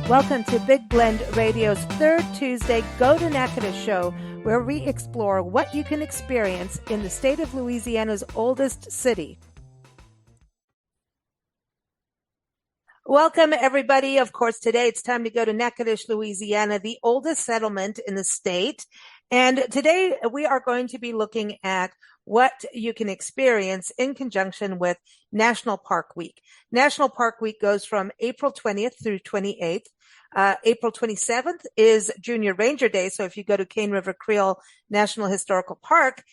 Welcome to Big Blend Radio's third Tuesday Go to Natchitoches show, where we explore what you can experience in the state of Louisiana's oldest city. Welcome, everybody. Of course, today it's time to go to Natchitoches, Louisiana, the oldest settlement in the state. And today we are going to be looking at what you can experience in conjunction with National Park Week. National Park Week goes from April 20th through 28th. April 27th is Junior Ranger Day. So if you go to Cane River Creole National Historical Park,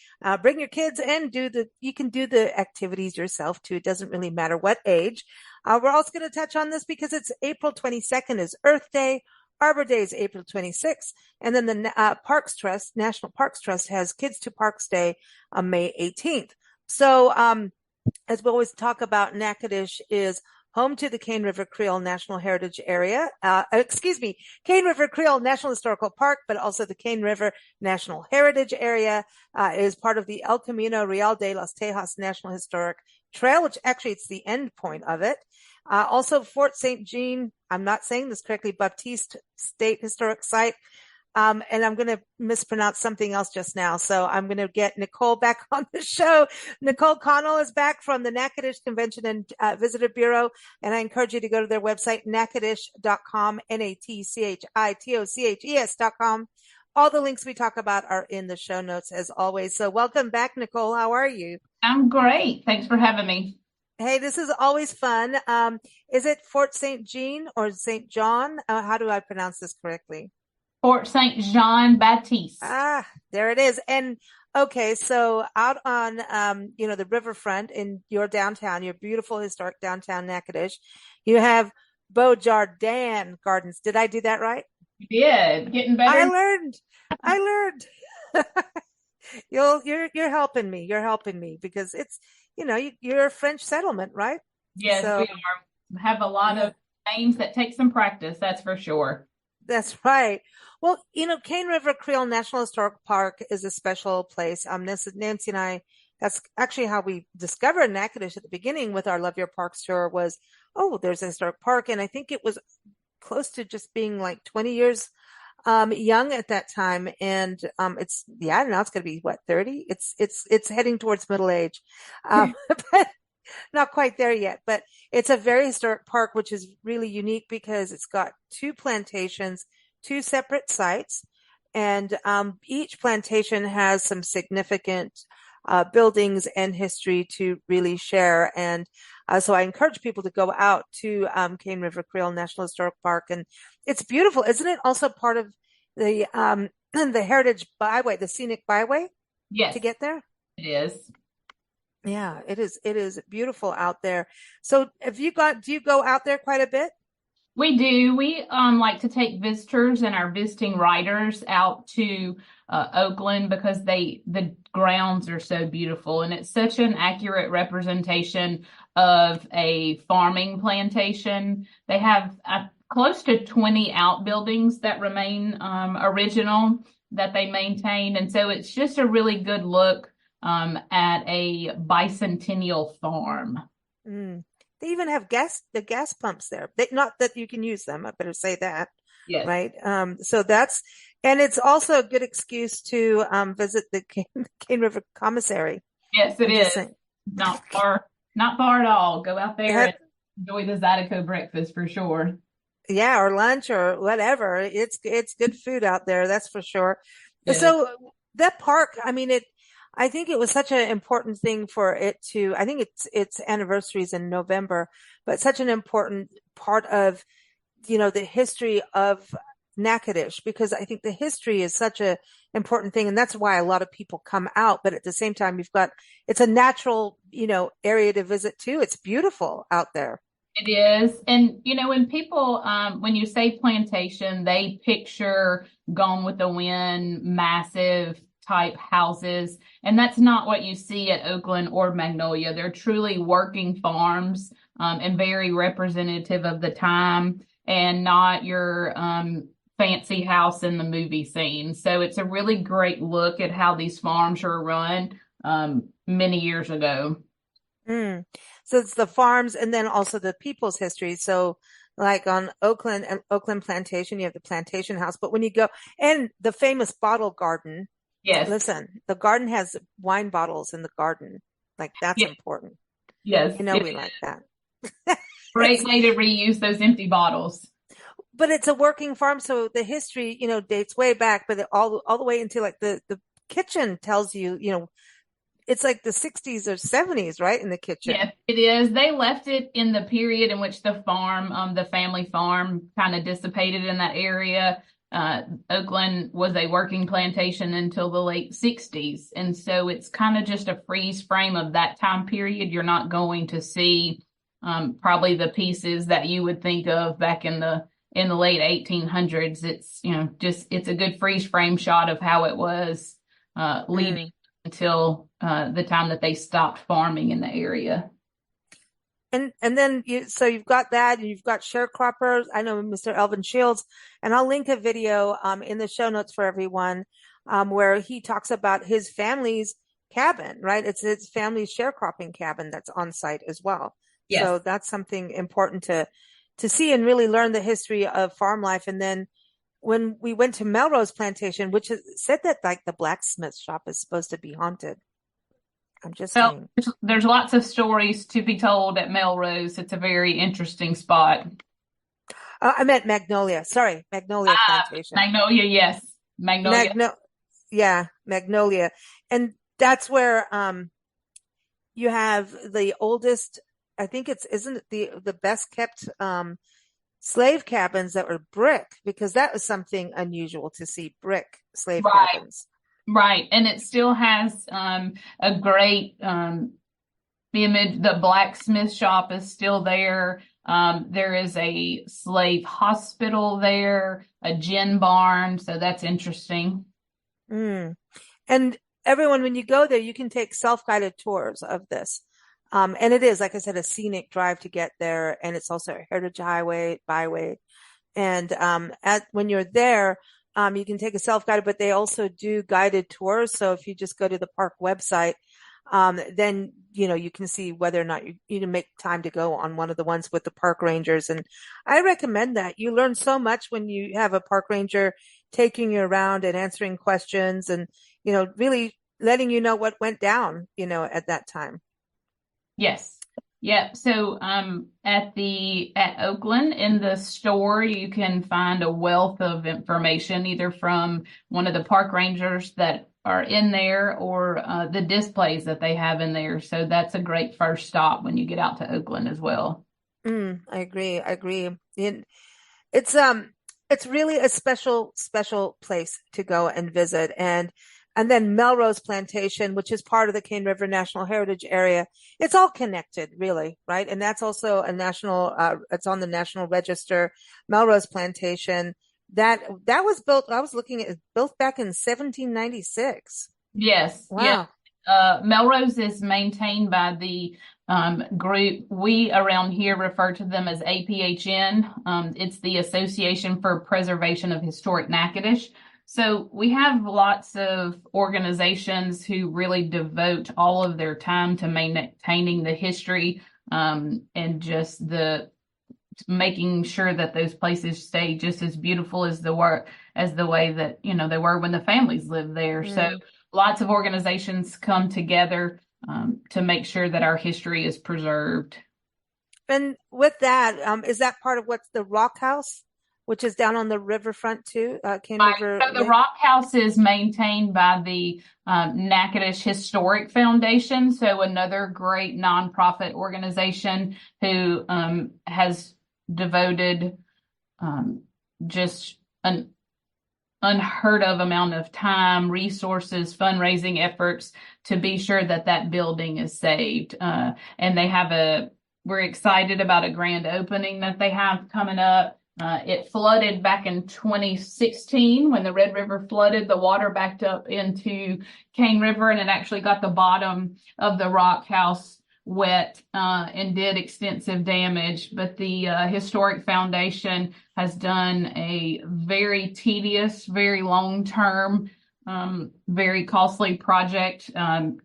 bring your kids and you can do the activities yourself too. It doesn't really matter what age. We're also going to touch on this because it's April 22nd is Earth Day. Arbor Day is April 26th. And then the Parks Trust, National Parks Trust, has Kids to Parks Day on May 18th. So as we always talk about, Natchitoches is home to the Cane River Creole National Heritage Area, Cane River Creole National Historical Park, but also the Cane River National Heritage Area is part of the El Camino Real de las Tejas National Historic Trail, which actually it's the end point of it. Also Fort St. Jean, I'm not saying this correctly, Baptiste State Historic Site. And I'm going to mispronounce something else just now. So I'm going to get Nicole back on the show. Nicole Connell is back from the Natchitoches Convention and Visitor Bureau. And I encourage you to go to their website, natchitoches.com, natchitoches.com. All the links we talk about are in the show notes as always. So welcome back, Nicole. How are you? I'm great. Thanks for having me. Hey, this is always fun. Is it Fort St. Jean or St. John? How do I pronounce this correctly? Fort St. Jean Baptiste. There it is. And okay, so out on, the riverfront in your downtown, your beautiful historic downtown Natchitoches, you have Beaujardin Gardens. Did I do that right? You did. Getting better. I learned. You're helping me. You're helping me because it's, you're a French settlement, right? Yes, we are. We have a lot of names that take some practice. That's for sure. That's right. Well, Cane River Creole National Historic Park is a special place. Nancy and I, that's actually how we discovered Natchitoches at the beginning with our Love Your Parks tour was, there's a historic park. And I think it was close to just being like 20 years young at that time. And now it's going to be 30? It's heading towards middle age. But not quite there yet, but it's a very historic park, which is really unique because it's got two plantations, two separate sites, and each plantation has some significant buildings and history to really share. And so I encourage people to go out to Cane River Creole National Historic Park, and it's beautiful, isn't it? Also part of the Heritage Byway, the Scenic Byway. Yes, to get there. It is. Yeah, it is. It is beautiful out there. So do you go out there quite a bit? We do. We like to take visitors and our visiting writers out to Oakland because the grounds are so beautiful and it's such an accurate representation of a farming plantation. They have close to 20 outbuildings that remain original that they maintain, and so it's just a really good look at a bicentennial farm. They even have the gas pumps there. Not that you can use them. I better say that. Yes. Right. So and it's also a good excuse to visit the Cane River Commissary. Yes, it is. Not far at all. Go out there and enjoy the Zydeco breakfast for sure. Yeah, or lunch or whatever. It's good food out there. That's for sure. Yes. So that park, I think it was such an important thing for it to, I think its anniversaries in November, but such an important part of, the history of Natchitoches, because I think the history is such an important thing. And that's why a lot of people come out. But at the same time, it's a natural, area to visit too. It's beautiful out there. It is. And, when people, when you say plantation, they picture Gone with the Wind, massive type houses. And that's not what you see at Oakland or Magnolia. They're truly working farms and very representative of the time and not your fancy house in the movie scene. So it's a really great look at how these farms are run many years ago. So it's the farms and then also the people's history. So Like on Oakland and Oakland Plantation, you have the Plantation House. But when you go and the famous bottle garden, Yes. listen, the garden has wine bottles in the garden. Like that's Yeah. important. Yes. You know, we like that. Great way to reuse those empty bottles. But it's a working farm, so the history, dates way back, but all the way into like the kitchen tells you, it's like the 60s or 70s, right? In the kitchen. Yes, it is. They left it in the period in which the family farm kind of dissipated in that area. Oakland was a working plantation until the late 60s. And so it's kind of just a freeze frame of that time period. You're not going to see probably the pieces that you would think of back in the late 1800s. It's, it's a good freeze frame shot of how it was leading until the time that they stopped farming in the area. And then you've got that, and you've got sharecroppers. I know Mr. Elvin Shields, and I'll link a video in the show notes for everyone where he talks about his family's cabin, right? It's his family's sharecropping cabin that's on site as well. Yes. So that's something important to see and really learn the history of farm life. And then when we went to Melrose Plantation, which said that like the blacksmith shop is supposed to be haunted. I'm just saying. There's lots of stories to be told at Melrose. It's a very interesting spot. I meant Magnolia. Sorry, Magnolia Plantation. Magnolia, yes. Magnolia. Magnolia. And that's where you have the oldest, I think isn't it the best kept slave cabins that were brick, because that was something unusual to see brick slave cabins. Right. And it still has a great image. The blacksmith shop is still there. There is a slave hospital there, a gin barn. So that's interesting. And everyone, when you go there, you can take self-guided tours of this. And it is, like I said, a scenic drive to get there. And it's also a heritage byway. And when you're there, you can take a self-guided, but they also do guided tours. So if you just go to the park website, then, you can see whether or not you can make time to go on one of the ones with the park rangers. And I recommend that. You learn so much when you have a park ranger taking you around and answering questions and, really letting you know what went down, at that time. Yes. Yep. So at Oakland in the store, you can find a wealth of information, either from one of the park rangers that are in there or the displays that they have in there. So that's a great first stop when you get out to Oakland as well. I agree. It's really a special place to go and visit. And then Melrose Plantation, which is part of the Cane River National Heritage Area. It's all connected, really, right? And that's also a national, it's on the National Register. Melrose Plantation, that was built, I was looking at it, built back in 1796. Yes. Wow. Yeah. Melrose is maintained by the group. We around here refer to them as APHN. It's the Association for Preservation of Historic Natchitoches. So we have lots of organizations who really devote all of their time to maintaining the history and just making sure that those places stay just as beautiful as the way that they were when the families lived there. So lots of organizations come together to make sure that our history is preserved. And with that, is that part of what's the Rock House, which is down on the riverfront too? River. So the Rock House is maintained by the Natchitoches Historic Foundation. So another great nonprofit organization who has devoted just an unheard of amount of time, resources, fundraising efforts to be sure that building is saved. And we're excited about a grand opening that they have coming up. It flooded back in 2016 when the Red River flooded. The water backed up into Cane River, and it actually got the bottom of the Rock House wet and did extensive damage. But the Historic Foundation has done a very tedious, very long-term, very costly project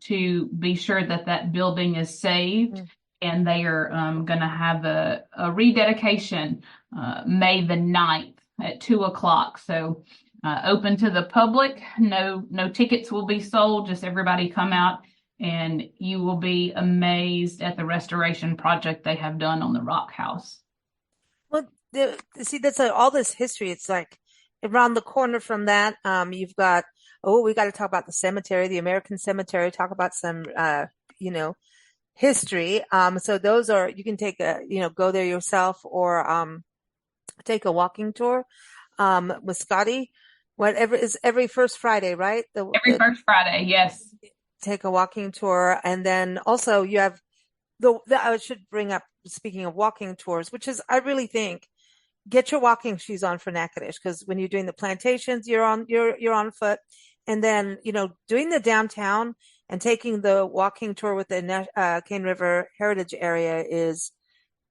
to be sure that building is saved. And they are going to have a rededication May the 9th at 2 o'clock. So open to the public. No tickets will be sold. Just everybody come out, and you will be amazed at the restoration project they have done on the rock house. Well, see, that's all this history. It's like around the corner from that. You've got, we got to talk about the cemetery, the American cemetery, talk about some, history. So those are, you can take go there yourself, or, take a walking tour, with Scotty. Whatever is every first Friday, right? Every first Friday, yes. Take a walking tour. And then also you have I should bring up, speaking of walking tours, which is, I really think, get your walking shoes on for Natchitoches, because when you're doing the plantations, you're on foot. And then, doing the downtown and taking the walking tour with the Cane River Heritage Area is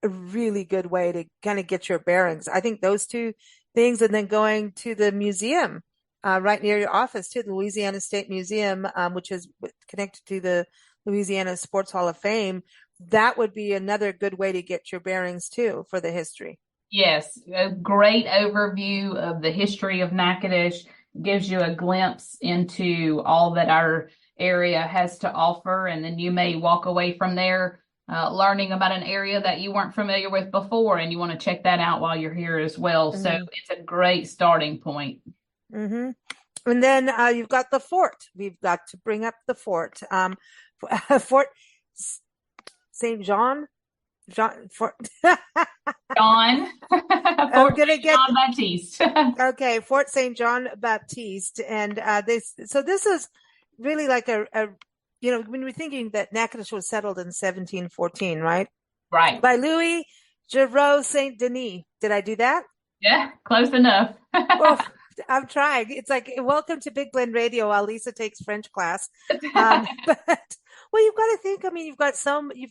a really good way to kind of get your bearings. I think those two things, and then going to the museum right near your office too, the Louisiana State Museum, which is connected to the Louisiana Sports Hall of Fame. That would be another good way to get your bearings too for the history. Yes, a great overview of the history of Natchitoches, gives you a glimpse into all that our area has to offer, and then you may walk away from there learning about an area that you weren't familiar with before, and you want to check that out while you're here as well. Mm-hmm. So it's a great starting point. Mm-hmm. And then you've got the fort. We've got to bring up the fort. Fort St. John. Fort. John. Fort St. John Baptiste. Okay, Fort St. John Baptiste. And this is really like when we're thinking that Natchitoches was settled in 1714, right? Right. By Louis Giroux Saint Denis. Did I do that? Yeah, close enough. Well, I'm trying. It's like, welcome to Big Blend Radio while Lisa takes French class. But well, you've got to think, you've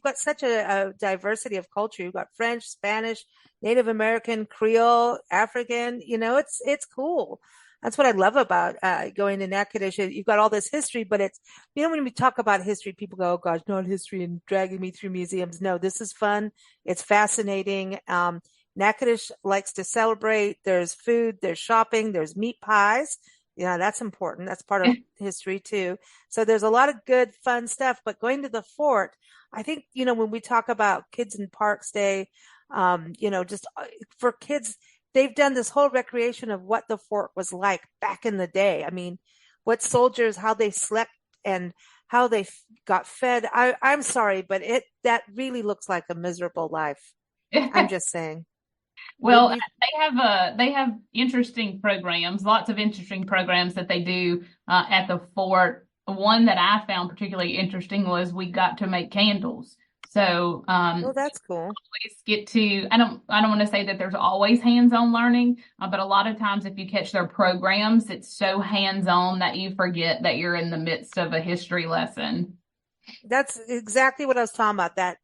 got such a diversity of culture. You've got French, Spanish, Native American, Creole, African, it's cool. That's what I love about going to Natchitoches. You've got all this history, but it's, when we talk about history, people go, oh gosh, not history and dragging me through museums. No, this is fun. It's fascinating. Natchitoches likes to celebrate. There's food, there's shopping, there's meat pies. That's important. That's part of history too. So there's a lot of good, fun stuff, but going to the fort, I think, when we talk about Kids in Parks Day, just for kids, they've done this whole recreation of what the fort was like back in the day. What soldiers, how they slept and how they got fed. I'm sorry, but that really looks like a miserable life. I'm just saying. Well, they have interesting programs, lots of interesting programs that they do at the fort. One that I found particularly interesting was we got to make candles. So, that's cool. Always get to, I don't want to say that there's always hands-on learning, but a lot of times if you catch their programs, it's so hands-on that you forget that you're in the midst of a history lesson. That's exactly what I was talking about, that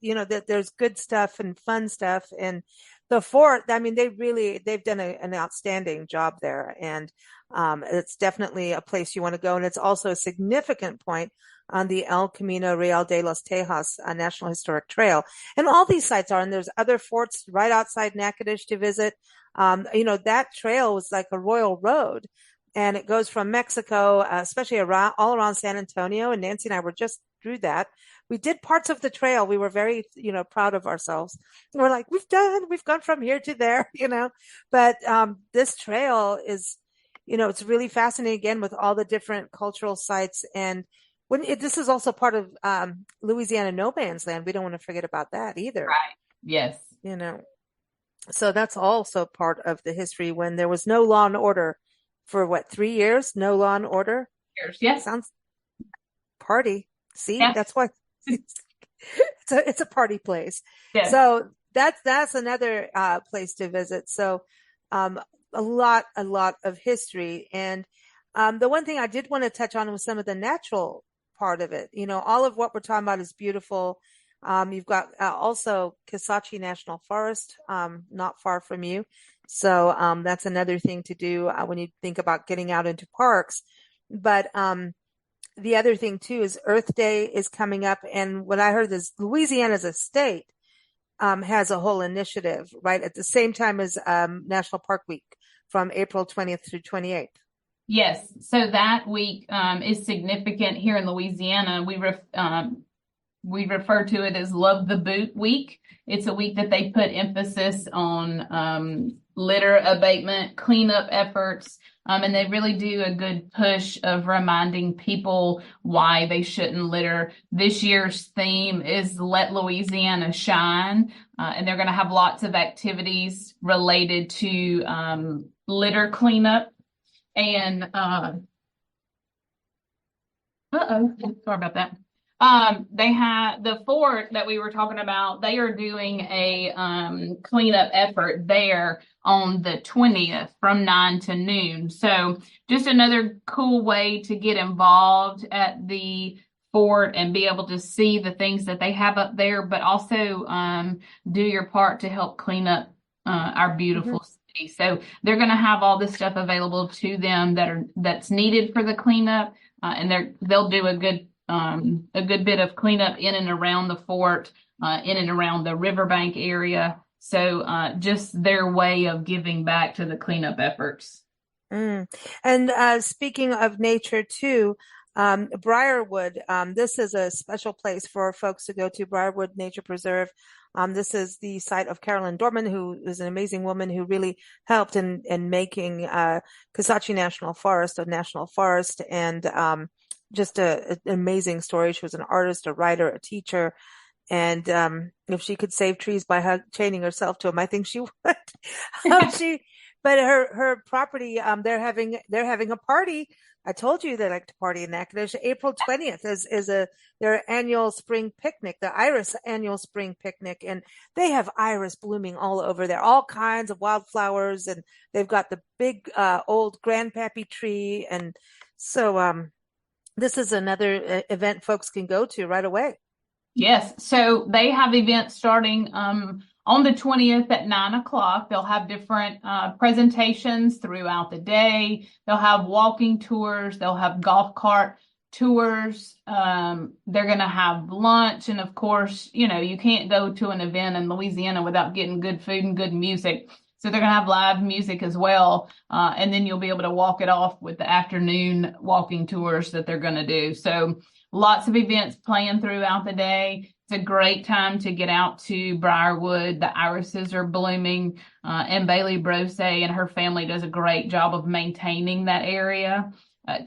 there's good stuff and fun stuff. And the fort, they've done an outstanding job there. And it's definitely a place you want to go. And it's also a significant point on the El Camino Real de los Tejas National Historic Trail. And all these sites are, and there's other forts right outside Natchitoches to visit. That trail was like a royal road, and it goes from Mexico, especially all around San Antonio. And Nancy and I were just through that. We did parts of the trail. We were very, proud of ourselves. We're like, we've gone from here to there, but this trail is, it's really fascinating, again, with all the different cultural sites. And this is also part of Louisiana no man's land. We don't want to forget about that either. Right. Yes. So that's also part of the history, when there was no law and order for 3 years? No law and order? Yes. Sounds party. See, yeah. That's why it's a party place. Yeah. So that's another place to visit. So a lot of history. And the one thing I did want to touch on was some of the natural part of it. All of what we're talking about is beautiful. You've got also Kisatchie National Forest not far from you. So that's another thing to do when you think about getting out into parks. But the other thing too is Earth Day is coming up. And what I heard is Louisiana as a state has a whole initiative right at the same time as National Park Week from April 20th through 28th. Yes, so that week is significant here in Louisiana. We refer to it as Love the Boot Week. It's a week that they put emphasis on litter abatement, cleanup efforts, and they really do a good push of reminding people why they shouldn't litter. This year's theme is Let Louisiana Shine, and they're going to have lots of activities related to litter cleanup. And sorry about that. They have the fort that we were talking about. They are doing a cleanup effort there on the 20th from 9 to noon. So just another cool way to get involved at the fort and be able to see the things that they have up there, but also do your part to help clean up our beautiful city. So they're going to have all this stuff available to them that's needed for the cleanup, and they'll do a good bit of cleanup in and around the fort, in and around the riverbank area. So just their way of giving back to the cleanup efforts. And speaking of nature too, Briarwood, this is a special place for folks to go to, Briarwood Nature Preserve. This is the site of Carolyn Dorman, who is an amazing woman who really helped in making Kisatchie National Forest a national forest, and just an amazing story. She was an artist, a writer, a teacher, and if she could save trees by chaining herself to them, I think she would. But her property, they're having a party. I told you they like to party in Natchitoches. April 20th is their annual spring picnic, the Iris annual spring picnic, and they have iris blooming all over there, all kinds of wildflowers, and they've got the big old grandpappy tree, and so this is another event folks can go to right away. Yes, so they have events starting on the 20th at 9 o'clock. They'll have different presentations throughout the day. They'll have walking tours. They'll have golf cart tours. They're going to have lunch. And of course, you can't go to an event in Louisiana without getting good food and good music. So they're going to have live music as well. And then you'll be able to walk it off with the afternoon walking tours that they're going to do. So lots of events planned throughout the day. It's a great time to get out to Briarwood. The irises are blooming, and Bailey Brose and her family does a great job of maintaining that area.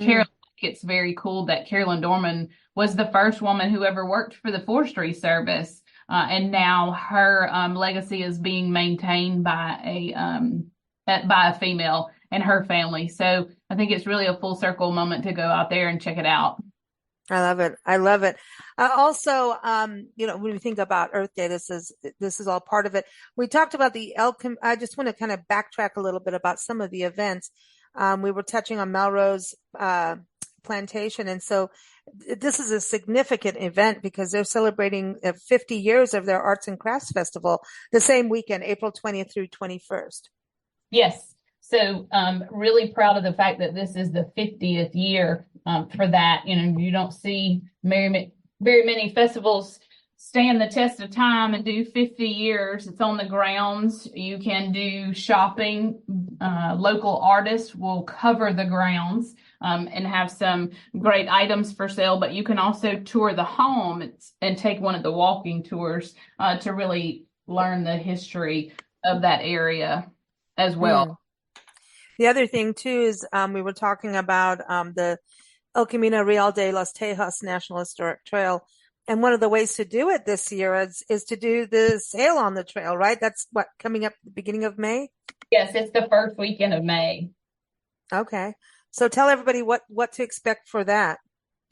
Carolyn, it's very cool that Carolyn Dorman was the first woman who ever worked for the Forestry Service, and now her legacy is being maintained by a female and her family. So I think it's really a full circle moment to go out there and check it out. I love it. I love it. Also, when we think about Earth Day, this is all part of it. We talked about the elk. I just want to kind of backtrack a little bit about some of the events. We were touching on Melrose Plantation, and so this is a significant event because they're celebrating 50 years of their Arts and Crafts Festival the same weekend, April 20th through 21st. Yes. So really proud of the fact that this is the 50th year for that. You don't see very many festivals stand the test of time and do 50 years. It's on the grounds. You can do shopping. Local artists will cover the grounds and have some great items for sale, but you can also tour the home and take one of the walking tours to really learn the history of that area as well. The other thing too is we were talking about the El Camino Real de las Tejas National Historic Trail, and one of the ways to do it this year is to do the sail on the trail, right? That's coming up at the beginning of May. Yes, it's the first weekend of May. Okay, so tell everybody what to expect for that.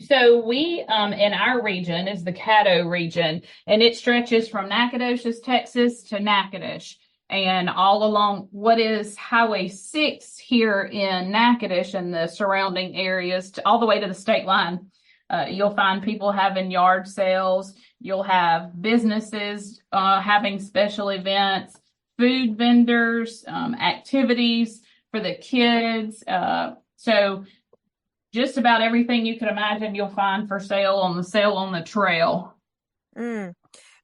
So we in our region is the Caddo region, and it stretches from Nacogdoches, Texas to Natchitoches. And all along what is Highway 6 here in Natchitoches and the surrounding areas all the way to the state line, you'll find people having yard sales. You'll have businesses having special events, food vendors, activities for the kids. So just about everything you could imagine you'll find for sale on the trail.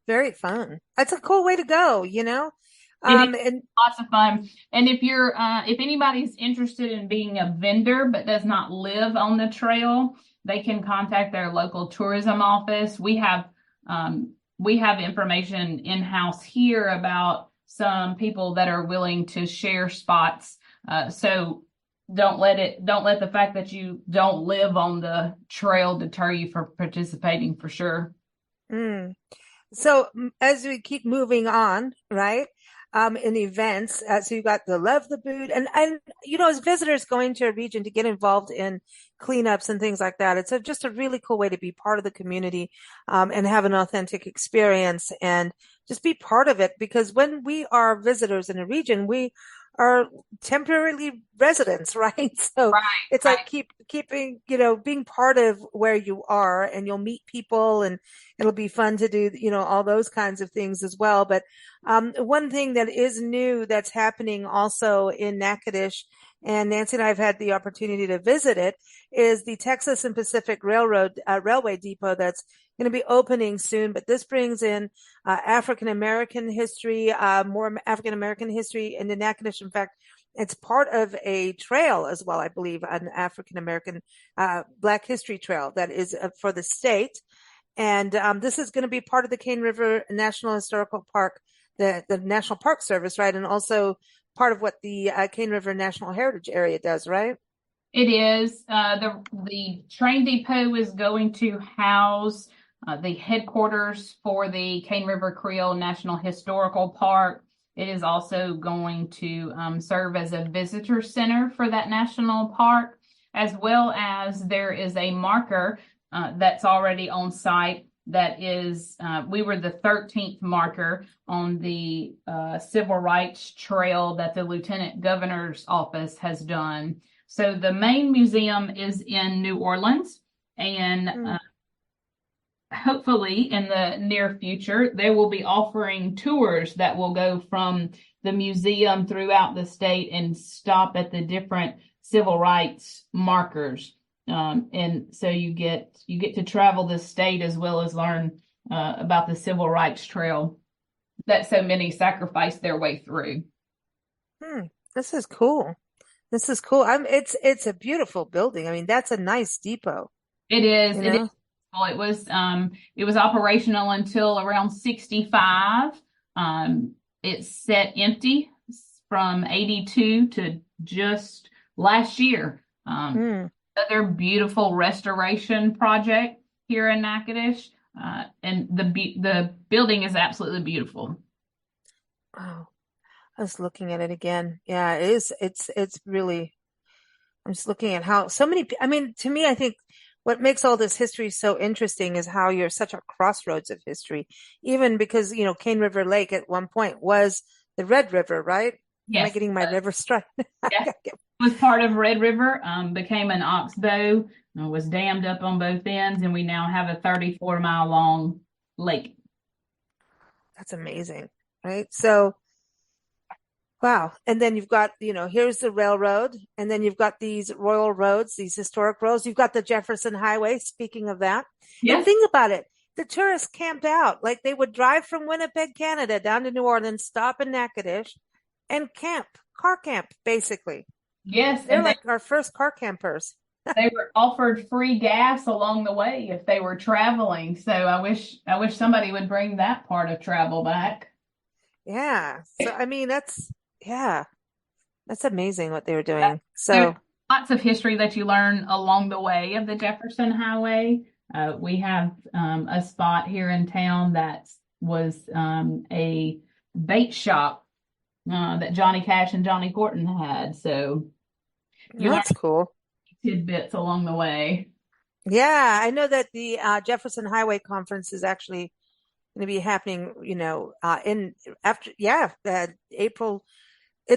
Very fun. That's a cool way to go, you know? It is And lots of fun. And if anybody's interested in being a vendor but does not live on the trail, they can contact their local tourism office. We have information in-house here about some people that are willing to share spots. So don't let the fact that you don't live on the trail deter you from participating for sure. mm. So as we keep moving on, right? In events, so you got the Love the Boot, and as visitors going to a region to get involved in cleanups and things like that, it's just a really cool way to be part of the community, and have an authentic experience and just be part of it. Because when we are visitors in a region, we are temporarily residents, right? So Right, it's right. like keeping, being part of where you are, and you'll meet people, and it'll be fun to do, all those kinds of things as well. But one thing that is new that's happening also in Natchitoches, and Nancy and I have had the opportunity to visit it, is the Texas and Pacific Railroad Railway Depot that's going to be opening soon. But this brings in African American history, more African American history into Natchitoches. In fact, it's part of a trail as well, I believe, an African American Black History Trail that is for the state. And this is going to be part of the Cane River National Historical Park, the National Park Service, right? And also part of what the Cane River National Heritage Area does, right? It is. The train depot is going to house the headquarters for the Cane River Creole National Historical Park. It is also going to serve as a visitor center for that national park, as well as there is a marker that's already on site. That is, we were the 13th marker on the Civil Rights Trail that the Lieutenant Governor's office has done. So the main museum is in New Orleans, and hopefully in the near future, they will be offering tours that will go from the museum throughout the state and stop at the different civil rights markers. And so you get to travel the state as well as learn about the Civil Rights Trail that so many sacrificed their way through. This is cool. This is cool. It's a beautiful building. I mean, that's a nice depot, It is. you It is. know? Well, it was operational until around 65. It sat empty from 82 to just last year. Another beautiful restoration project here in Natchitoches, and the building is absolutely beautiful. Oh, I was looking at it again. Yeah, it is. It's really, I'm just looking at how so many, I mean, to me, I think what makes all this history so interesting is how you're such a crossroads of history, even because, Cane River Lake at one point was the Red River, right? Am I Yes, getting my river straight? yes. It was part of Red River, became an oxbow, was dammed up on both ends, and we now have a 34-mile long lake. That's amazing, right? So, wow. And then you've got, here's the railroad, and then you've got these royal roads, these historic roads. You've got the Jefferson Highway, speaking of that. And Yes. think about it. The tourists camped out. Like they would drive from Winnipeg, Canada down to New Orleans, stop in Natchitoches and car camp, basically. Yes, They're and like our first car campers. they were offered free gas along the way if they were traveling. So I wish somebody would bring that part of travel back. Yeah. So, I mean, yeah, that's amazing what they were doing. There's So, lots of history that you learn along the way of the Jefferson Highway. We have a spot here in town that was a bait shop that Johnny Cash and Johnny Horton had. So you learn that's cool. tidbits along the way. Yeah, I know that the Jefferson Highway Conference is actually going to be happening, in after, yeah, April.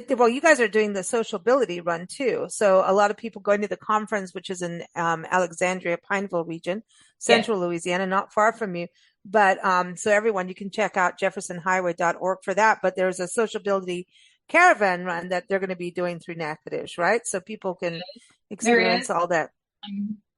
Well, you guys are doing the sociability run too. So a lot of people going to the conference, which is in Alexandria, Pineville region, Yes. central Louisiana, not far from you. But so everyone, you can check out jeffersonhighway.org for that. But there's a sociability caravan run that they're going to be doing through Natchitoches, right? So people can There experience is. all that.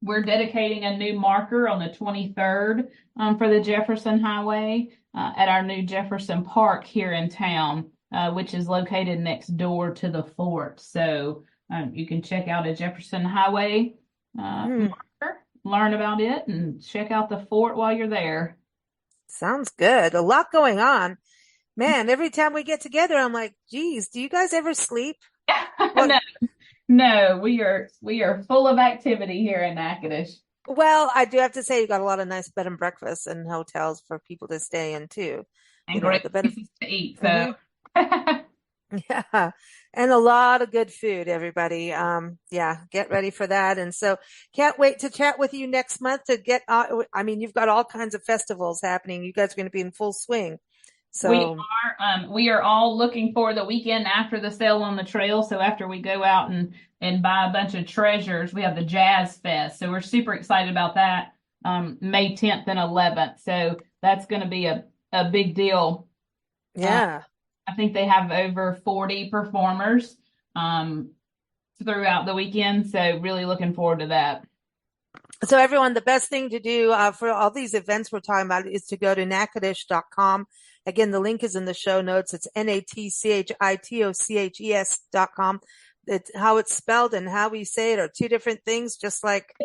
we're dedicating a new marker on the 23rd for the Jefferson Highway at our new Jefferson Park here in town, which is located next door to the fort. So you can check out a Jefferson Highway marker, learn about it, and check out the fort while you're there. Sounds good. A lot going on. Man, every time we get together, I'm like, geez, do you guys ever sleep? No, we are full of activity here in Natchitoches. Well, I do have to say you got a lot of nice bed and breakfasts and hotels for people to stay in too. And great places to eat. So yeah, and a lot of good food, everybody. Yeah, get ready for that. And so can't wait to chat with you next month to get, you've got all kinds of festivals happening. You guys are going to be in full swing. So we are all looking for the weekend after the Sail on the Trail. So after we go out and buy a bunch of treasures, we have the Jazz Fest. So we're super excited about that. May 10th and 11th. So that's going to be a big deal. Yeah. I think they have over 40 performers throughout the weekend. So really looking forward to that. So everyone, the best thing to do for all these events we're talking about is to go to Natchitoches.com. Again, the link is in the show notes. It's Natchitoches.com. It's how it's spelled and how we say it are two different things, just like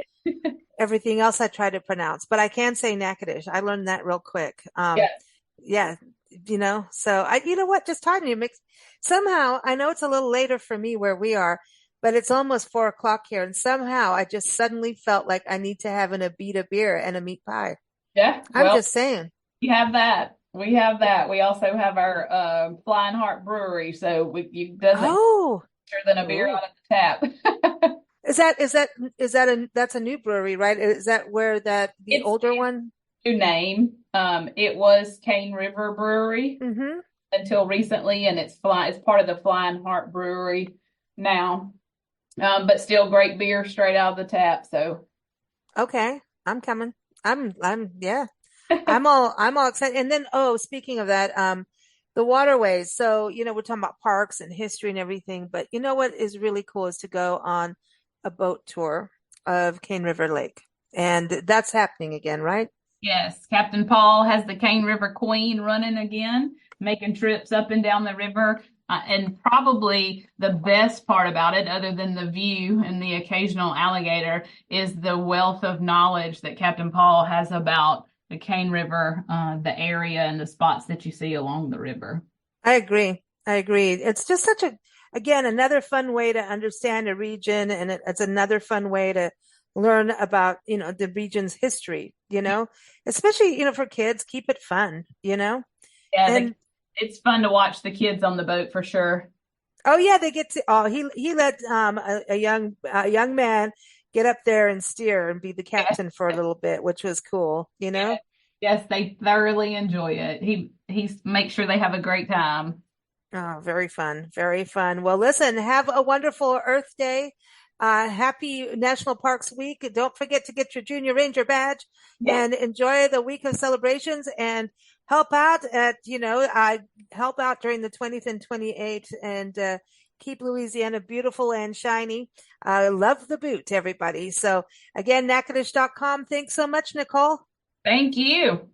everything else I try to pronounce. But I can say Natchitoches. I learned that real quick. Yeah, so you know what? Just talking to you somehow, I know it's a little later for me where we are, but it's almost 4:00 here. And somehow I just suddenly felt like I need to have an Abita beer and a meat pie. Yeah. I'm just saying. We have that. We have that. We also have our Flying Heart Brewery. So that's a beer out of the tap. That's a new brewery, right? Is that where the older one? New name. It was Cane River Brewery until recently, and it's part of the Flying Heart Brewery now. But still great beer straight out of the tap. So okay, I'm coming. Yeah. I'm all excited. And then, speaking of that, the waterways. So, we're talking about parks and history and everything, but you know what is really cool is to go on a boat tour of Cane River Lake. And that's happening again, right? Yes. Captain Paul has the Cane River Queen running again, making trips up and down the river. And probably the best part about it, other than the view and the occasional alligator, is the wealth of knowledge that Captain Paul has about the Cane River, the area and the spots that you see along the river. I agree. It's just another fun way to understand a region. And it's another fun way to learn about, the region's history, especially, for kids, keep it fun, Yeah. And it's fun to watch the kids on the boat for sure. Oh yeah. They get to, he let, a young man get up there and steer and be the captain for a little bit, which was cool, Yes, they thoroughly enjoy it. He makes sure they have a great time. Oh, very fun. Very fun. Well, listen, have a wonderful Earth Day. Happy National Parks Week. Don't forget to get your Junior Ranger badge and enjoy the week of celebrations and help out help out during the 20th and 28th and, keep Louisiana beautiful and shiny. Love the boot, everybody. So again, Natchitoches.com. Thanks so much, Nicole. Thank you.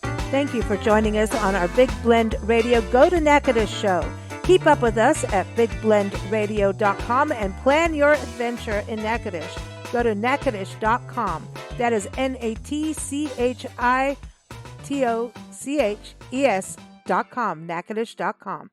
Thank you for joining us on our Big Blend Radio Go to Natchitoches show. Keep up with us at bigblendradio.com and plan your adventure in Natchitoches. Go to Natchitoches.com. That is Natchitoches.com. Natchitoches.com.